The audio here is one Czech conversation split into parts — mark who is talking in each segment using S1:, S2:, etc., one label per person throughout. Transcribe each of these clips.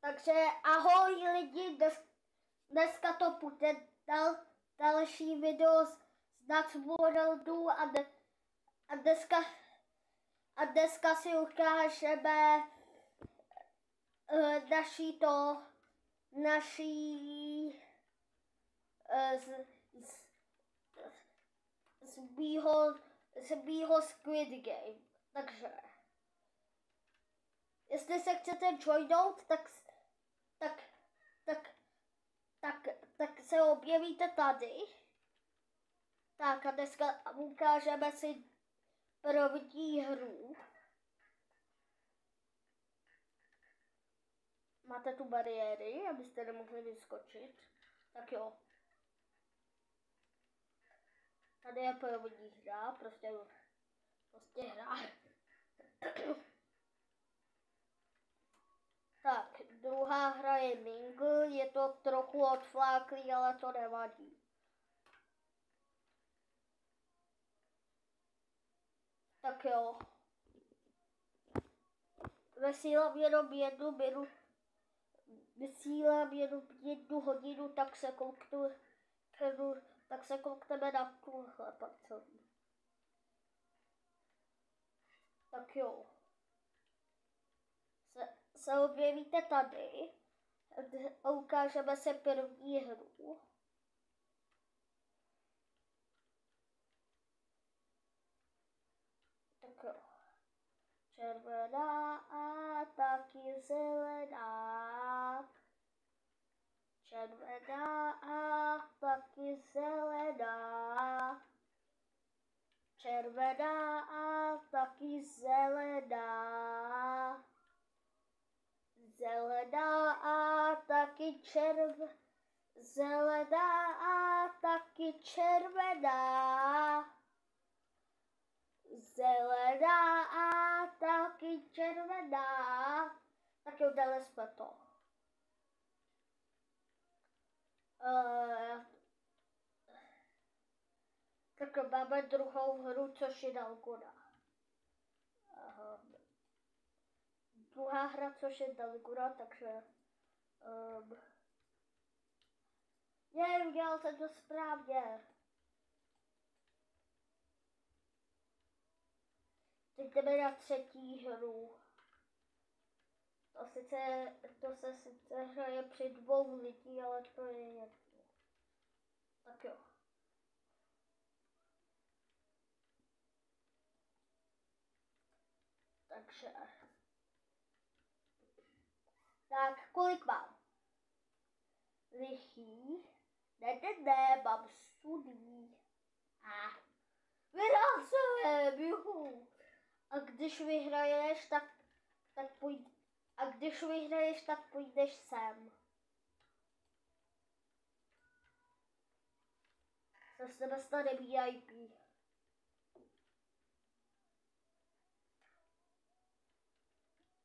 S1: Takže ahoj lidi, dneska to bude další video z Worldu a dneska si ukážeme naší z mýho Squid Game. Takže jestli se chcete joinout, tak se objevíte tady. Tak a dneska ukážeme si první hru. Máte tu bariéry, abyste nemohli vyskočit. Tak jo. Tady je první hra, prostě hra. Tak, druhá hra je Mingle, je to trochu odfláklý, ale to nevadí. Tak jo. Vysílám jenom 1 minutu. Vysílám jenom 1 hodinu, tak se koukneme na tuhle parcelu. Tak jo. Se objevíte tady a ukážeme se první hru. Tak jo. Červená a taky zelená. Červená a taky zelená. Červená a taky zelená. Zelená a taky zelená a taky červená. Zelená a taky červená. Tak jo, dali jsme to. Tak máme druhou hru, což je Dalgona. Druhá hra, což je Dalgona, takže udělal jsem to správně. Teď jdeme na třetí hru. To se sice hraje při 2 lidí, ale to je jedno. Tak jo. Takže. Tak, kolik mám? Lichý. Ne, mám sudý. Vyhrál jsem, juhu. A když vyhraješ, tak půjdeš sem. Se s tebe stane VIP.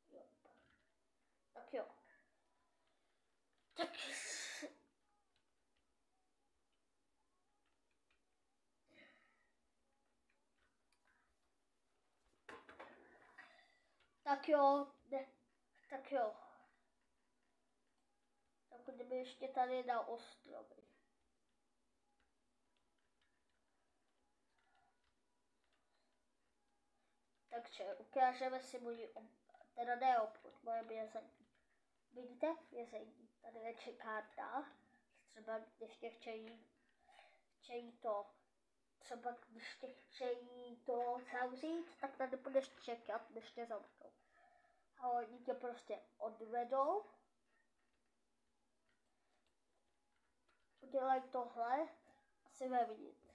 S1: Jo. Tak jo. Tak jo, tak jo. Tak jdeme ještě tady na ostrovy. Takže ukážeme si můj teda ne obchod, moje vězení. Vidíte? Vězení. Tady je čekárna. Třeba když tě chtějí to. Třeba když tě chtějí to zavřít, tak tady budeš čekat, než tě zavřou. A oni tě prostě odvedou. Udělají tohle. Asi nevidíte.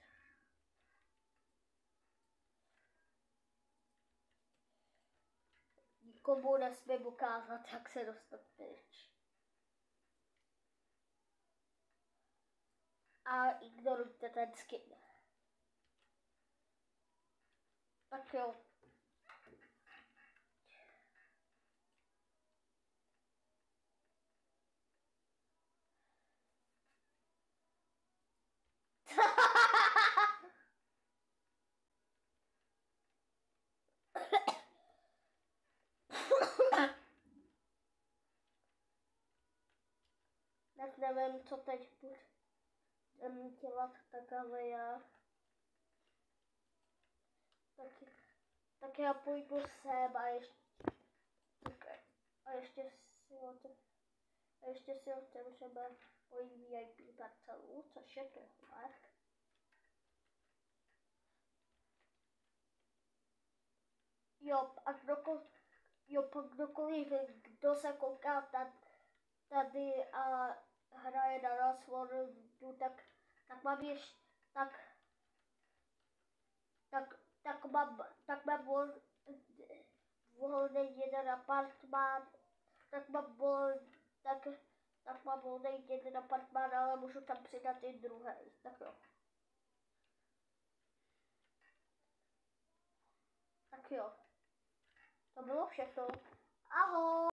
S1: Nikomu nesmím ukázat, jak se dostat pryč. A ignorujte ten skin. Tak jo. Tak nevím, co teď budeme dělat, tak ale já. Tak já půjdu sem a ještě si otevřeme moji VIP parcelu, což je tohle. Jo, a kdokoliv, kdo se kouká tady a hraje na nás Worldu, tak mám ještě, tak mám volný jeden apartmán, tak mám volný jeden apartmán, ale můžu tam přidat i druhý, tak jo. Tak jo, to bylo všechno. Ahoj!